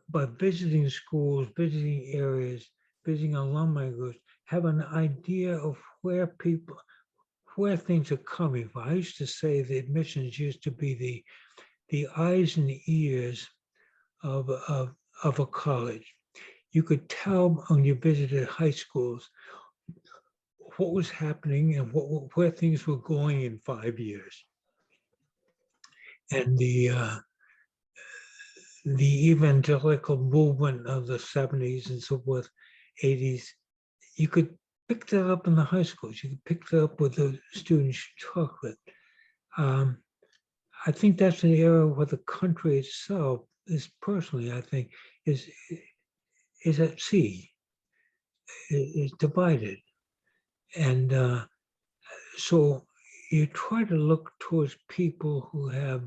by visiting schools, visiting areas, visiting alumni groups, have an idea of where things are coming from. I used to say the admissions used to be the eyes and the ears of a college. You could tell when you visited high schools what was happening and where things were going in 5 years. And the evangelical movement of the 70s and so forth, 80s, you could pick that up in the high schools. You could pick that up with the students you talk with. I think that's an area where the country itself is personally, I think, is at sea, is divided. And so you try to look towards people who have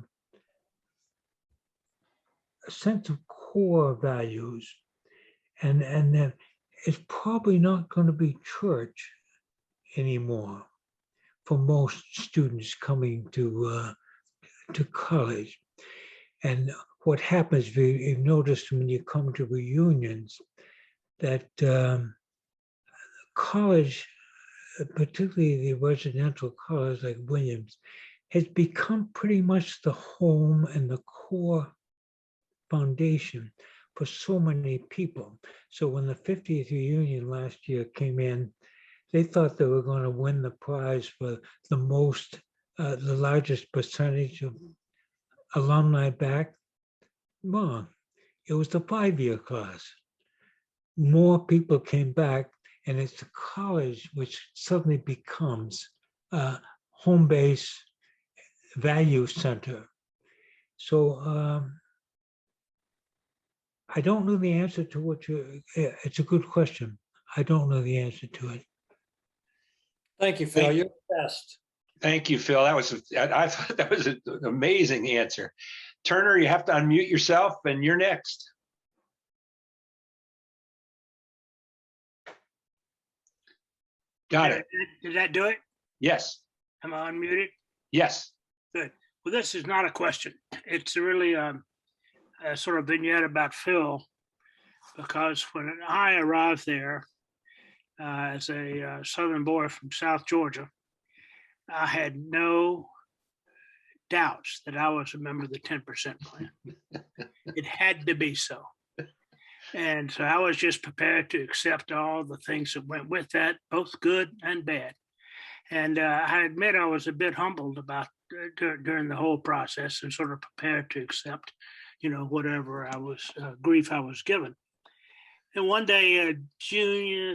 a sense of core values, and then it's probably not going to be church anymore for most students coming to college. And what happens, you've noticed when you come to reunions, that college, particularly the residential college like Williams, has become pretty much the home and the core foundation for so many people. So when the 50th reunion last year came in, they thought they were going to win the prize for the largest percentage of alumni back. Wrong. It was the 5-year class. More people came back, and it's the college which suddenly becomes a home base value center. So I don't know the answer to what it's a good question. I don't know the answer to it. Thank you, Phil. You're the best. Thank you, Phil. I thought that was an amazing answer. Turner, you have to unmute yourself, and you're next. Got it. Did that do it? Yes. Am I unmuted? Yes. Good. Well, this is not a question. It's really a sort of vignette about Phil, because when I arrived there as a Southern boy from South Georgia, I had no doubts that I was a member of the 10% plan. It had to be so. And so I was just prepared to accept all the things that went with that, both good and bad. And I admit I was a bit humbled about during the whole process, and sort of prepared to accept, whatever grief I was given. And one day,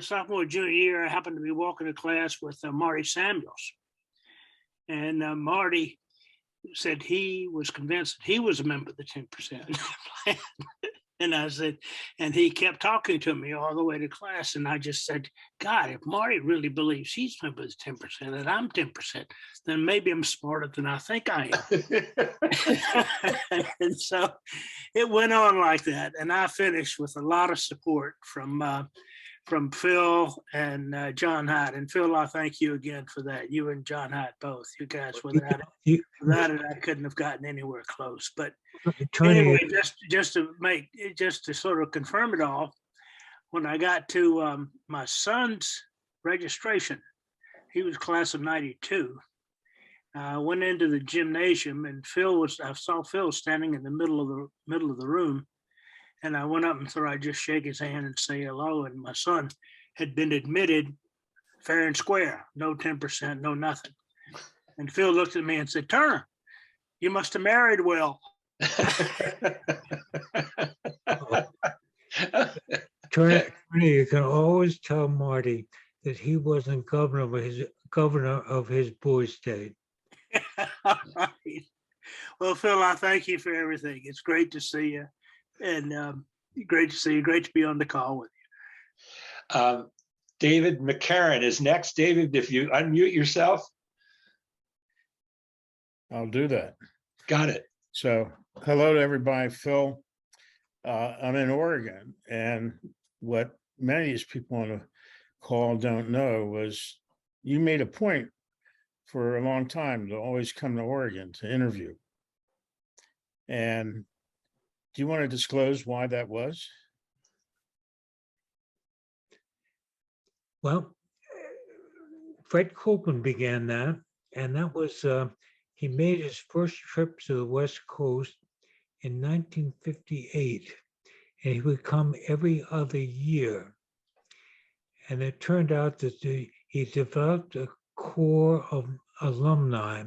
sophomore, junior year, I happened to be walking to class with Marty Samuels. And Marty said he was convinced that he was a member of the 10% plan. And I said, and he kept talking to me all the way to class. And I just said, God, if Marty really believes he's a member of the 10% and I'm 10%, then maybe I'm smarter than I think I am. And so it went on like that. And I finished with a lot of support from Phil and John Hyde. And Phil, I thank you again for that. You and John Hyde both. You guys, without it, I couldn't have gotten anywhere close. But anyway, just to sort of confirm it all, when I got to my son's registration, he was class of '92. I went into the gymnasium, and I saw Phil standing in the middle of the room. And I went up and thought I'd just shake his hand and say hello. And my son had been admitted fair and square, no 10%, no nothing. And Phil looked at me and said, Turner, you must have married well. Turner, you can always tell Marty that he wasn't governor of his boys' state. Right. Well, Phil, I thank you for everything. It's great to see you. And great to see you. Great to be on the call with you. David McCarran is next. David, if you unmute yourself. I'll do that. Got it. So hello to everybody. Phil, I'm in Oregon, and what many of these people on the call don't know was you made a point for a long time to always come to Oregon to interview. And do you want to disclose why that was? Well, Fred Copeland began that, and that was, he made his first trip to the West Coast in 1958, and he would come every other year. And it turned out that he developed a core of alumni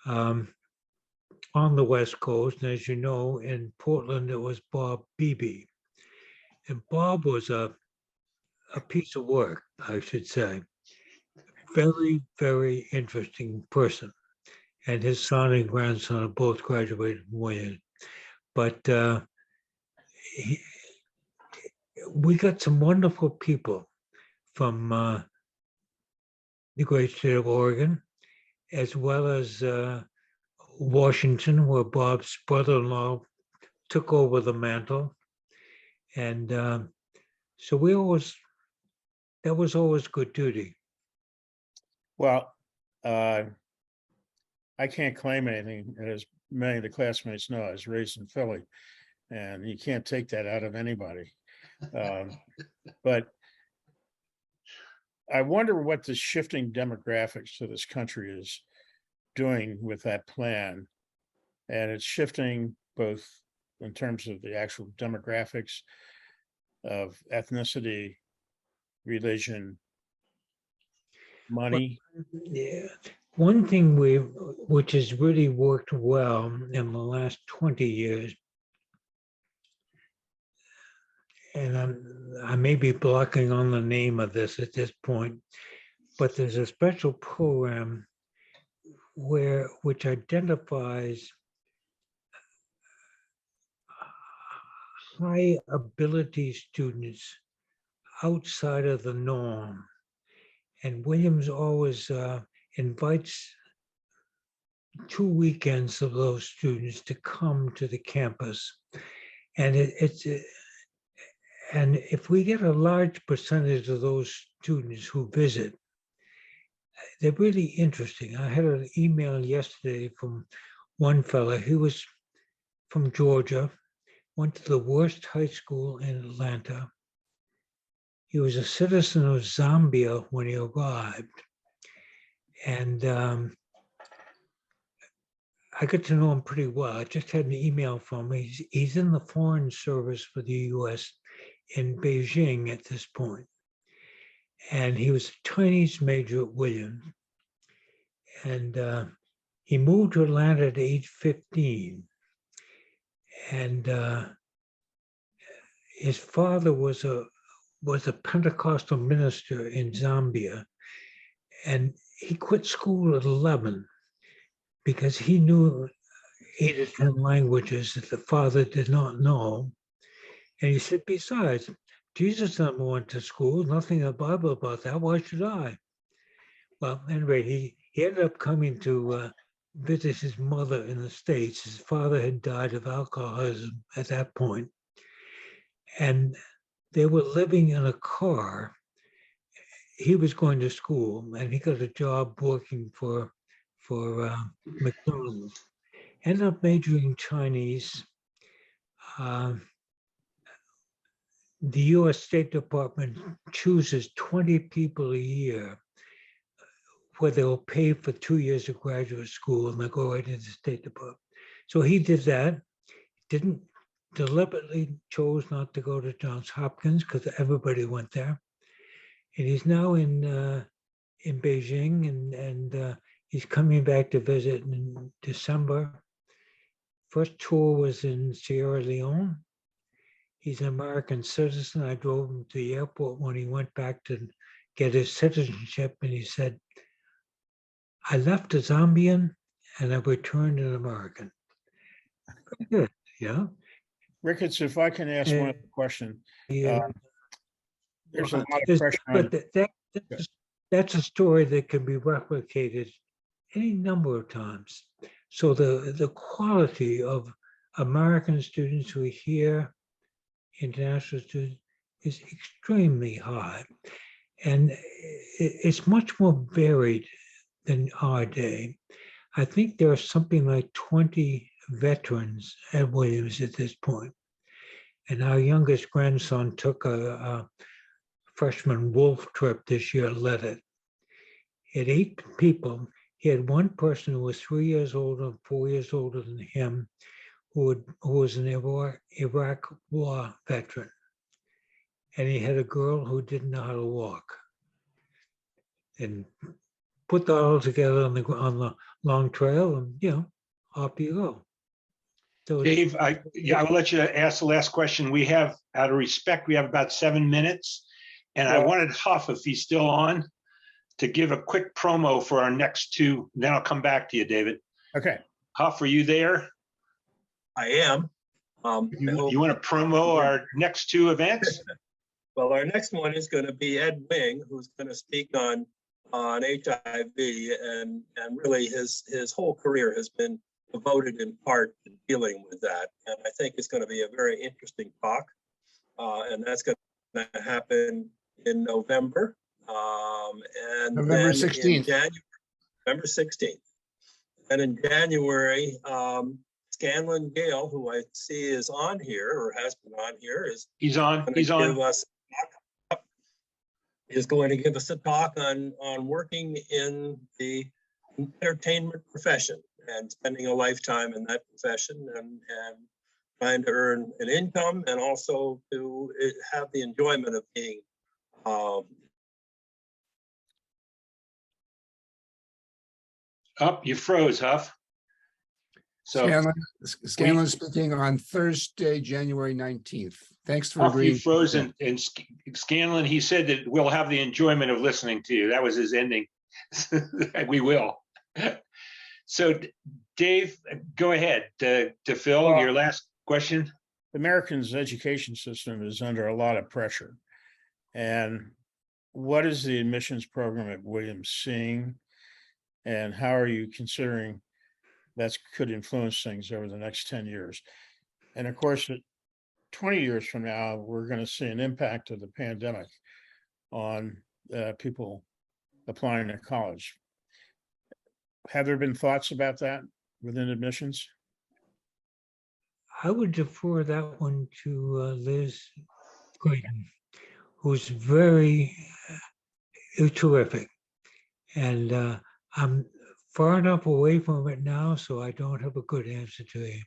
on the West Coast. And as you know, in Portland, it was Bob Beebe. And Bob was a piece of work, I should say. Very, very interesting person. and his son and grandson are both graduated from Williams. But we got some wonderful people from the great state of Oregon, as well as Washington, where Bob's brother-in-law took over the mantle. And so that was always good duty. Well, I can't claim anything, as many of the classmates know. I was raised in Philly, and you can't take that out of anybody. But I wonder what the shifting demographics of this country is doing with that plan. And it's shifting both in terms of the actual demographics of ethnicity, religion, money. Yeah. One thing which has really worked well in the last 20 years, and I may be blocking on the name of this at this point, but there's a special program which identifies high ability students outside of the norm. And Williams always invites 2 weekends of those students to come to the campus. And and if we get a large percentage of those students who visit, they're really interesting. I had an email yesterday from one fellow. He was from Georgia, went to the worst high school in Atlanta. He was a citizen of Zambia when he arrived. And I got to know him pretty well. I just had an email from him. He's in the Foreign Service for the US in Beijing at this point. And he was a Chinese major at Williams. And he moved to Atlanta at age 15. And his father was a Pentecostal minister in Zambia. And he quit school at 11 because he knew 8 or 10 languages that the father did not know. And he said, besides, Jesus never went to school, nothing in the Bible about that. Why should I? Well, anyway, he ended up coming to visit his mother in the States. His father had died of alcoholism at that point. And they were living in a car. He was going to school and he got a job working for McDonald's. Ended up majoring in Chinese. The US State Department chooses 20 people a year where they'll pay for 2 years of graduate school and they'll go right into the State Department. So he did that, deliberately chose not to go to Johns Hopkins because everybody went there. And he's now in Beijing and he's coming back to visit in December. First tour was in Sierra Leone. He's an American citizen. I drove him to the airport when he went back to get his citizenship, and he said, I left a Zambian and I returned an American. Very good, yeah. Ricketts, if I can ask one question. Yeah. There's a lot of pressure on. But that's a story that can be replicated any number of times. So the quality of American students who are here, international students, is extremely high. And it's much more varied than our day. I think there are something like 20 veterans at Williams at this point. And our youngest grandson took a freshman wolf trip this year, led it. He had 8 people. He had one person who was 3 years older and 4 years older than him, who was an Iraq war veteran. And he had a girl who didn't know how to walk. And put that all together on the long trail, and off you go. So Dave, I will let you ask the last question. We have, out of respect, we have about 7 minutes. And I wanted Huff, if he's still on, to give a quick promo for our next 2. Then I'll come back to you, David. Okay, Huff, are you there? I am. I hope- You want to promo our next two events? Well, our next one is going to be Ed Wing, who's going to speak on HIV, and really his whole career has been devoted in part to dealing with that. And I think it's going to be a very interesting talk. And that's going to happen in November. And November then in 16th. January, November 16th. And in January, Scanlon Gale, who I see is on here or has been on here, is He's on. going He's to give on. us a talk on working in the entertainment profession and spending a lifetime in that profession and trying to earn an income and also to have the enjoyment of being Up, you froze, Huff. So Scanlon's speaking on Thursday, January 19th. Thanks for Huff, you agreeing. froze, and Scanlon, he said that we'll have the enjoyment of listening to you. That was his ending. We will. So Dave, go ahead to Phil, your last question. Americans' education system is under a lot of pressure. And what is the admissions program at Williams seeing? And how are you considering that could influence things over the next 10 years? And of course, 20 years from now, we're going to see an impact of the pandemic on people applying to college. Have there been thoughts about that within admissions? I would defer that one to Liz Clayton, who's very terrific. And I'm far enough away from it now, so I don't have a good answer to you.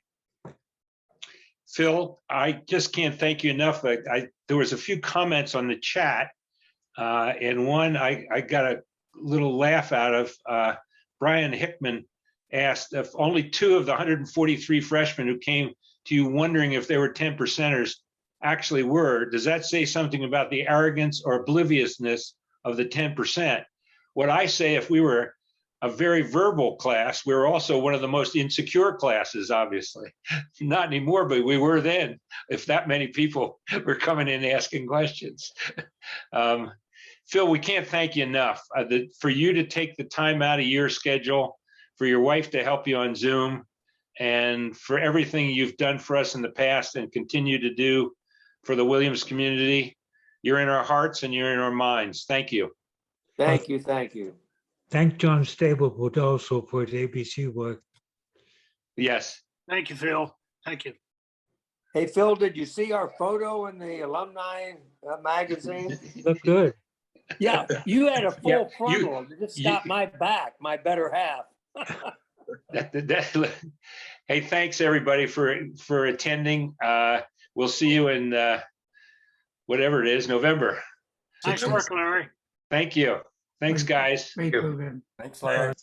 Phil, I just can't thank you enough. There was a few comments on the chat, and one I got a little laugh out of. Brian Hickman asked if only 2 of the 143 freshmen who came to you wondering if they were 10%ers actually were. Does that say something about the arrogance or obliviousness of the 10%? What I say, if we were a very verbal class, we were also one of the most insecure classes, obviously. Not anymore, but we were then, if that many people were coming in asking questions. Phil, we can't thank you enough for you to take the time out of your schedule, for your wife to help you on Zoom, and for everything you've done for us in the past and continue to do for the Williams community. You're in our hearts and you're in our minds. Thank you. Thank you. Thank you. Thank John Staplewood also for his ABC work. Yes. Thank you, Phil. Thank you. Hey, Phil, did you see our photo in the alumni magazine? Look good. Yeah, you had a full Yeah, frontal. You just got my back, my better half. Hey, thanks everybody for attending. We'll see you in whatever it is, November. Nice work, Larry. Thank you. Thanks, guys. Great program. Thanks, Larry.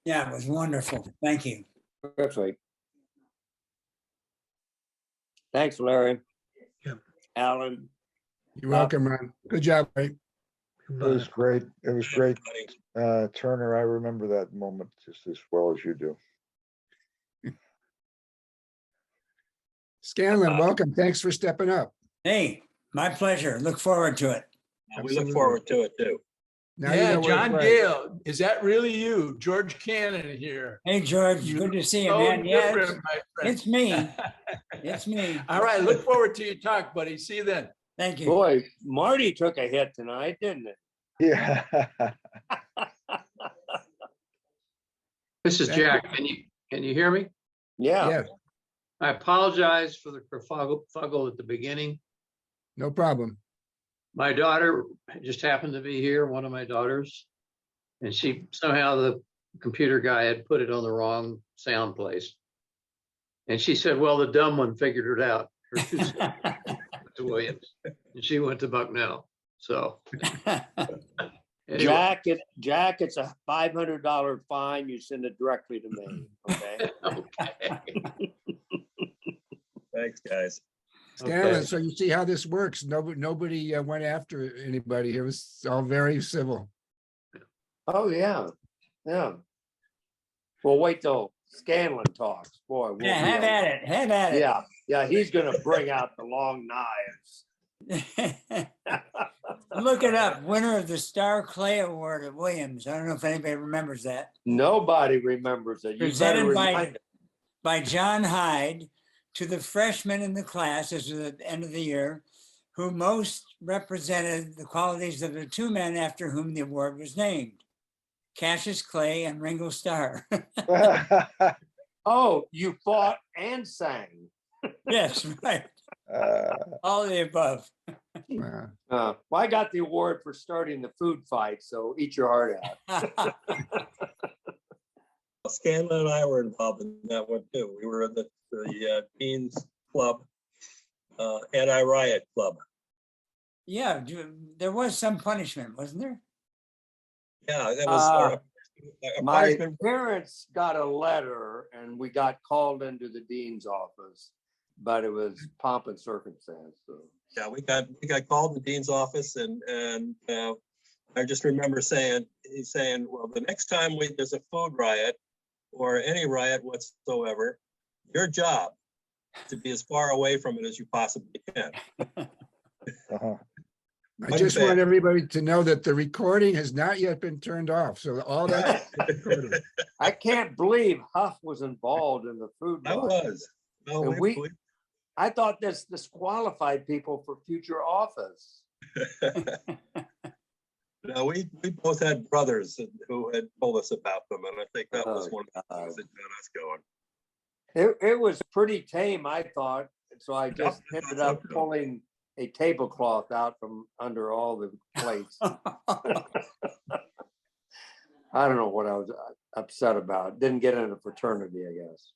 Yeah, it was wonderful. Thank you. Perfect. Thanks, Larry. Yep. Alan. You're welcome, Ron. Good job, Ray. It was great. It was great. Turner, I remember that moment just as well as you do. Scanlon, welcome. Thanks for stepping up. Hey, my pleasure. Look forward to it. We look forward to it too. Now you Yeah, know where to John play. Gale, is that really you? George Cannon here. Hey, George, You good to see you, so man. Yeah, different, my friend. it's me. It's me. All right, look forward to your talk, buddy. See you then. Thank you. Boy, Marty took a hit tonight, didn't it? Yeah. This is Jack. Can you hear me? Yeah. Yeah, I apologize for the kerfuffle at the beginning. no problem. My daughter just happened to be here, one of my daughters, and she somehow the computer guy had put it on the wrong sound place. And she said, well, the dumb one figured it out. Her two sons went to Williams, and she went to Bucknell. So anyway. Jack, it's a $500 fine. You send it directly to me. Okay. Okay. Thanks, guys. Scanlon, Okay. so you see how this works. Nobody went after anybody. It was all very civil. Oh, yeah. Yeah. Well, wait till Scanlon talks. Boy. we'll Yeah, be have on- at it. Have at it. Yeah, yeah, he's gonna bring out the long knives. Look it up. Winner of the Star Clay Award at Williams. I don't know if anybody remembers that. Nobody remembers it. You better Presented by- remind it. By John Hyde to the freshmen in the class, this was at the end of the year, who most represented the qualities of the two men after whom the award was named, Cassius Clay and Ringo Starr. Oh, you fought and sang. Yes, right. All of the above. Well, I got the award for starting the food fight, so eat your heart out. Scanlon and I were involved in that one too. We were in the Dean's Club, anti-riot club. Yeah, there was some punishment, wasn't there? Yeah, that was a My punishment. parents got a letter and we got called into the dean's office, but it was pomp and circumstance. So. Yeah, we got called to the dean's office and I just remember he's saying, well, the next time there's a food riot or any riot whatsoever, your job to be as far away from it as you possibly can. I just want everybody to know that the recording has not yet been turned off. So all that. I can't believe Huff was involved in the food I riot. was. No, And I thought this disqualified people for future office. No, we both had brothers who had told us about them, and I think that was one of the things that got us going. It was pretty tame, I thought. And so I just ended up pulling a tablecloth out from under all the plates. I don't know what I was upset about. Didn't get in a fraternity, I guess.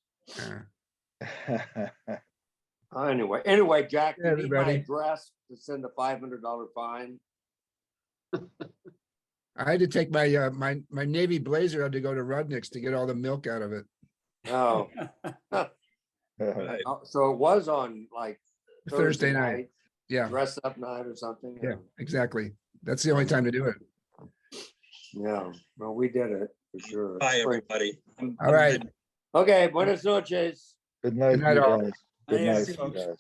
Anyway, Jack, you need my address to send a $500 fine. I had to take my my Navy blazer. I had to go to Rudnick's to get all the milk out of it. Oh. So it was on like Thursday night. Yeah. Dress up night or something. Yeah, exactly. That's the only time to do it. Yeah. Well, we did it for sure. Bye, everybody. All right. Okay. Buenas noches. Good night, Good night, you all. guys. Good night, Adios, you folks. guys.